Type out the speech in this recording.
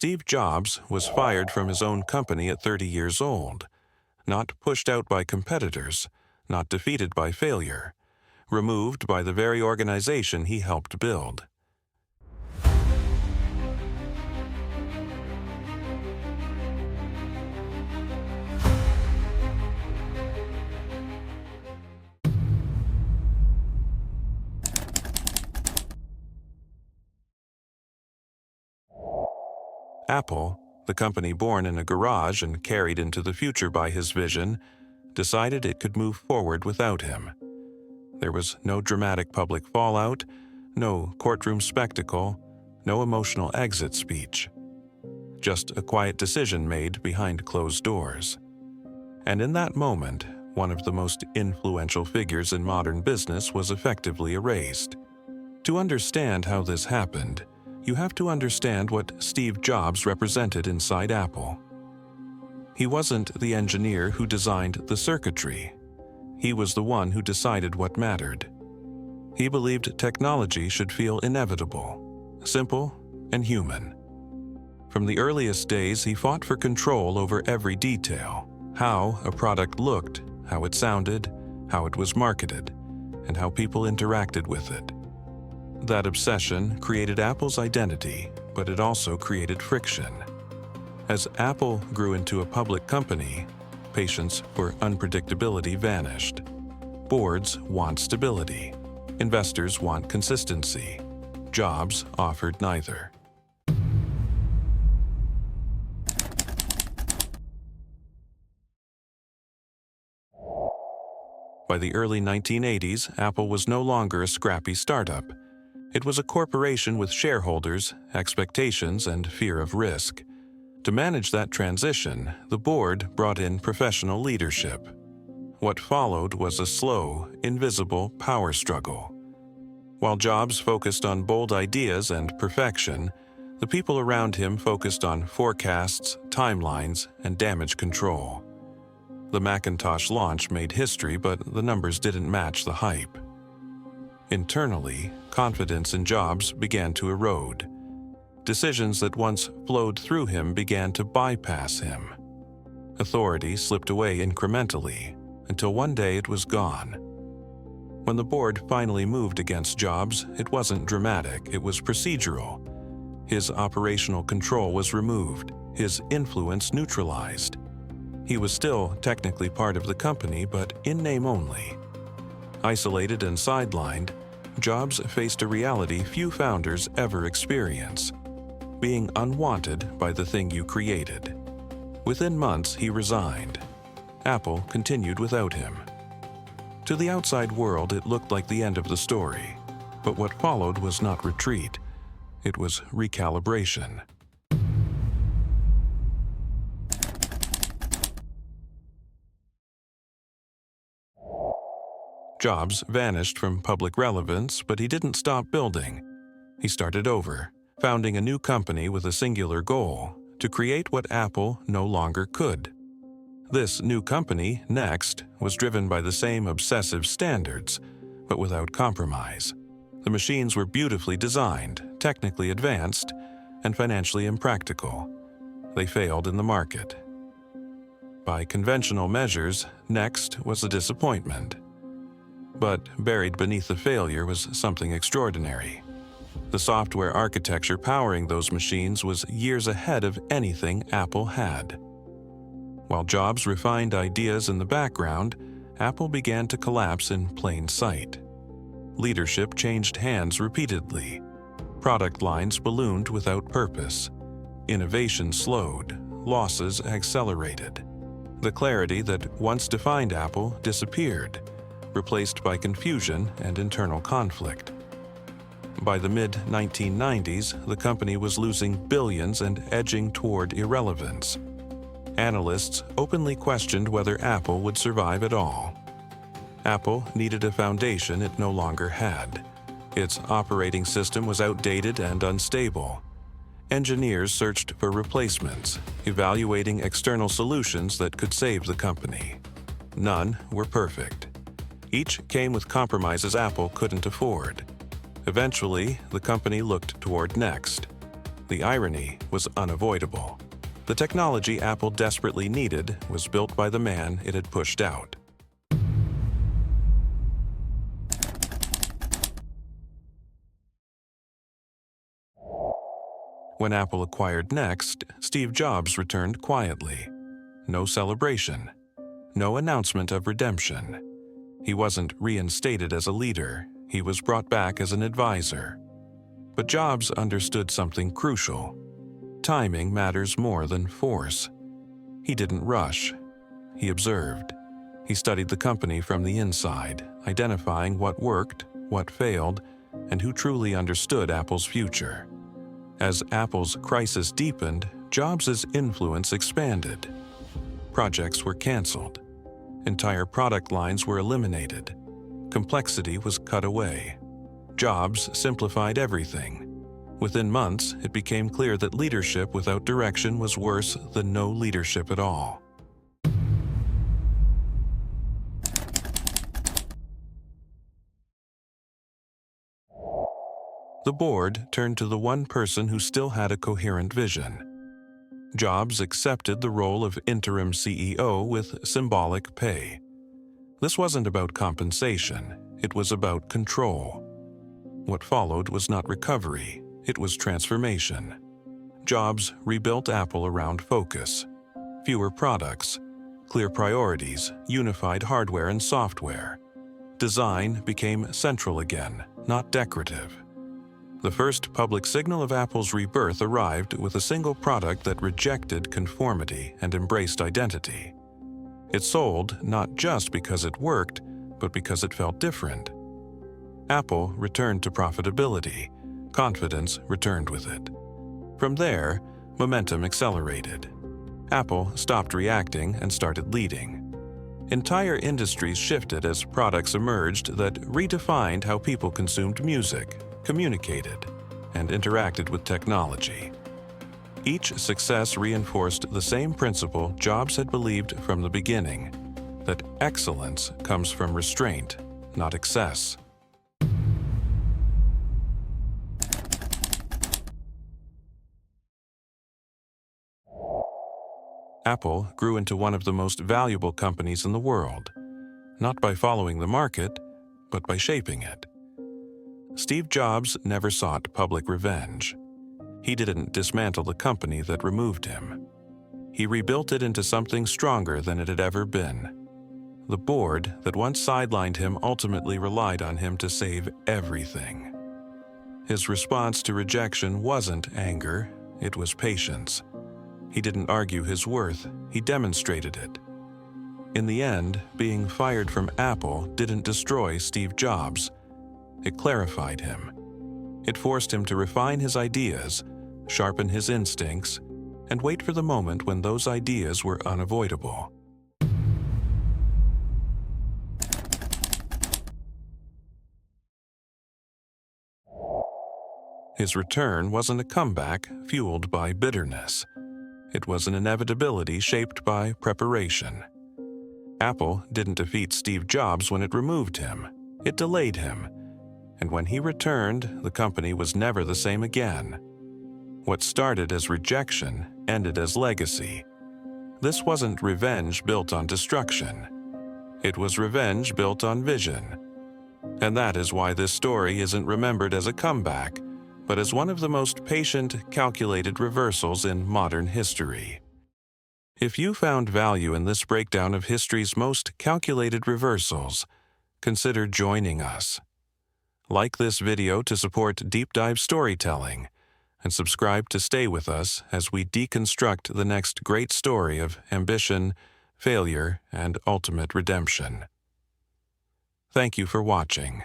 Steve Jobs was fired from his own company at 30 years old, not pushed out by competitors, not defeated by failure, removed by the very organization he helped build. Apple, the company born in a garage and carried into the future by his vision, decided it could move forward without him. There was no dramatic public fallout, no courtroom spectacle, no emotional exit speech. Just a quiet decision made behind closed doors. And in that moment, one of the most influential figures in modern business was effectively erased. To understand how this happened, you have to understand what Steve Jobs represented inside Apple. He wasn't the engineer who designed the circuitry. He was the one who decided what mattered. He believed technology should feel inevitable, simple, and human. From the earliest days, he fought for control over every detail: how a product looked, how it sounded, how it was marketed, and how people interacted with it. That obsession created Apple's identity, but it also created friction. As Apple grew into a public company, patience for unpredictability vanished. Boards want stability. Investors want consistency. Jobs offered neither. By the early 1980s, Apple was no longer a scrappy startup. It was a corporation with shareholders, expectations, and fear of risk. To manage that transition, the board brought in professional leadership. What followed was a slow, invisible power struggle. While Jobs focused on bold ideas and perfection, the people around him focused on forecasts, timelines, and damage control. The Macintosh launch made history, but the numbers didn't match the hype. Internally, confidence in Jobs began to erode. Decisions that once flowed through him began to bypass him. Authority slipped away incrementally, until one day it was gone. When the board finally moved against Jobs, it wasn't dramatic, it was procedural. His operational control was removed, his influence neutralized. He was still technically part of the company, but in name only. Isolated and sidelined, Jobs faced a reality few founders ever experience: being unwanted by the thing you created. Within months, he resigned. Apple continued without him. To the outside world, it looked like the end of the story, but what followed was not retreat. It was recalibration. Jobs vanished from public relevance, but he didn't stop building. He started over, founding a new company with a singular goal: to create what Apple no longer could. This new company, Next, was driven by the same obsessive standards, but without compromise. The machines were beautifully designed, technically advanced, and financially impractical. They failed in the market. By conventional measures, Next was a disappointment. But buried beneath the failure was something extraordinary. The software architecture powering those machines was years ahead of anything Apple had. While Jobs refined ideas in the background, Apple began to collapse in plain sight. Leadership changed hands repeatedly. Product lines ballooned without purpose. Innovation slowed. Losses accelerated. The clarity that once defined Apple disappeared, replaced by confusion and internal conflict. By the mid-1990s, the company was losing billions and edging toward irrelevance. Analysts openly questioned whether Apple would survive at all. Apple needed a foundation it no longer had. Its operating system was outdated and unstable. Engineers searched for replacements, evaluating external solutions that could save the company. None were perfect. Each came with compromises Apple couldn't afford. Eventually, the company looked toward Next. The irony was unavoidable. The technology Apple desperately needed was built by the man it had pushed out. When Apple acquired Next, Steve Jobs returned quietly. No celebration. No announcement of redemption. He wasn't reinstated as a leader. He was brought back as an advisor. But Jobs understood something crucial. Timing matters more than force. He didn't rush. He observed. He studied the company from the inside, identifying what worked, what failed, and who truly understood Apple's future. As Apple's crisis deepened, Jobs' influence expanded. Projects were canceled. Entire product lines were eliminated. Complexity was cut away. Jobs simplified everything. Within months, it became clear that leadership without direction was worse than no leadership at all. The board turned to the one person who still had a coherent vision. Jobs accepted the role of interim CEO with symbolic pay. This wasn't about compensation, it was about control. What followed was not recovery, it was transformation. Jobs rebuilt Apple around focus. Fewer products, clear priorities, unified hardware and software. Design became central again, not decorative. The first public signal of Apple's rebirth arrived with a single product that rejected conformity and embraced identity. It sold not just because it worked, but because it felt different. Apple returned to profitability. Confidence returned with it. From there, momentum accelerated. Apple stopped reacting and started leading. Entire industries shifted as products emerged that redefined how people consumed music, communicated, and interacted with technology. Each success reinforced the same principle Jobs had believed from the beginning, that excellence comes from restraint, not excess. Apple grew into one of the most valuable companies in the world, not by following the market, but by shaping it. Steve Jobs never sought public revenge. He didn't dismantle the company that removed him. He rebuilt it into something stronger than it had ever been. The board that once sidelined him ultimately relied on him to save everything. His response to rejection wasn't anger, it was patience. He didn't argue his worth, he demonstrated it. In the end, being fired from Apple didn't destroy Steve Jobs. It clarified him. It forced him to refine his ideas, sharpen his instincts, and wait for the moment when those ideas were unavoidable. His return wasn't a comeback fueled by bitterness. It was an inevitability shaped by preparation. Apple didn't defeat Steve Jobs when it removed him. It delayed him. And when he returned, the company was never the same again. What started as rejection ended as legacy. This wasn't revenge built on destruction. It was revenge built on vision. And that is why this story isn't remembered as a comeback, but as one of the most patient, calculated reversals in modern history. If you found value in this breakdown of history's most calculated reversals, consider joining us. Like this video to support deep dive storytelling, and subscribe to stay with us as we deconstruct the next great story of ambition, failure, and ultimate redemption. Thank you for watching.